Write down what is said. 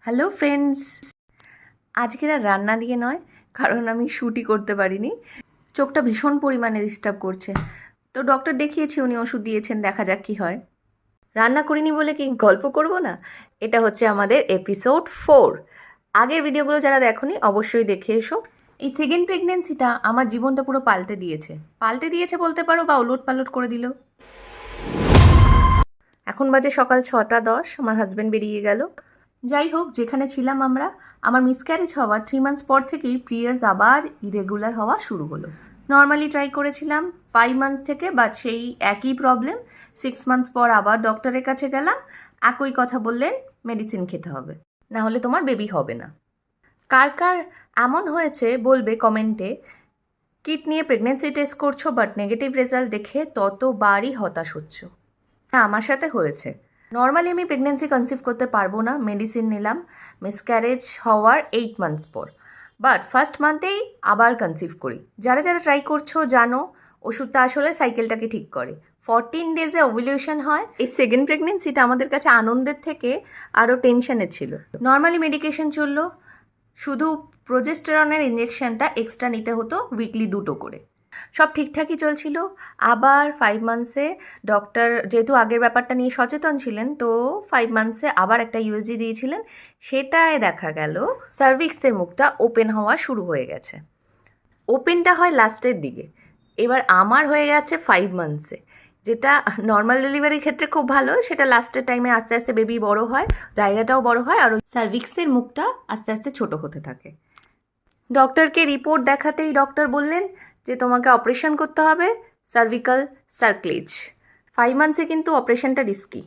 Hello friends, আজকের আর রান্না দিয়ে নয়, কারণ আমি শ্যুটই করতে পারিনি। চোখটা ভীষণ পরিমাণে ডিস্টার্ব করছে, তো ডক্টর দেখিয়েছি, উনি ওষুধ দিয়েছেন, দেখা যাক কি হয়। রান্না করিনি বলে কি গল্প করব না? এটা হচ্ছে আমাদের এপিসোড 4। আগের ভিডিওগুলো যারা দেখোনি অবশ্যই দেখে এসো। এই সেকেন্ড প্রেগনেন্সিটা আমার জীবনটা পুরো পাল্টে দিয়েছে বলতে পারো, বা ওলট পালট করে দিল। এখন বাজে সকাল 6:10, আমার হাজব্যান্ড বেরিয়ে গেল। যাই হোক, যেখানে ছিলাম আমরা, আমার মিসক্যারেজ হওয়ার 3 মান্থস পর থেকেই পিরিয়ডস আবার ইরেগুলার হওয়া শুরু হলো। নর্মালি ট্রাই করেছিলাম 5 মান্থস থেকে, বাট সেই একই প্রবলেম। 6 মান্থস পর আবার ডক্টরের কাছে গেলাম, একই কথা বললেন, মেডিসিন খেতে হবে, না হলে তোমার বেবি হবে না। কার কার এমন হয়েছে বলবে কমেন্টে। কিট নিয়ে প্রেগনেন্সি টেস্ট করছো, বাট নেগেটিভ রেজাল্ট দেখে ততবারই হতাশ হচ্ছ। হ্যাঁ, আমার সাথে হয়েছে। নর্মালি আমি প্রেগনেন্সি কনসিভ করতে পারবো না, মেডিসিন নিলাম মিসক্যারেজ হওয়ার 8 মান্থস পর, বাট ফার্স্ট মান্থেই আবার কনসিভ করি। যারা যারা ট্রাই করছো জানো, ওষুধটা আসলে সাইকেলটাকে ঠিক করে। 14 ডেজে ওভুলেশন হয়। এই সেকেন্ড প্রেগনেন্সিটা আমাদের কাছে আনন্দের থেকে আরও টেনশনের ছিল। নর্মালি মেডিকেশন চললো, শুধু প্রোজেস্টেরনের ইঞ্জেকশনটা এক্সট্রা নিতে হতো, উইকলি 2টো করে। সব ঠিকঠাকই চলছিল। আবার 5 মান্থসে ডক্টর যেহেতু আগের ব্যাপারটা নিয়ে সচেতন ছিলেন, তো 5 মান্থসে আবার একটা ইউএসজি দিয়েছিলেন। সেটায় দেখা গেল সার্ভিক্সের মুখটা ওপেন হওয়া শুরু হয়ে গেছে। ওপেনটা হয় লাস্টের দিকে, এবার আমার হয়ে গেছে 5 মান্থসে। যেটা নর্মাল ডেলিভারির ক্ষেত্রে খুব ভালো, সেটা লাস্টের টাইমে আস্তে আস্তে বেবি বড় হয়, জায়গাটাও বড় হয়, আর ওই সার্ভিক্সের মুখটা আস্তে আস্তে ছোট হতে থাকে। ডক্টরকে রিপোর্ট দেখাতেই ডক্টর বললেন যে তোমাকে অপারেশন করতে হবে, সার্ভিক্যাল সার্কলেজ। 5 মান্থসে কিন্তু অপারেশনটা রিস্কি।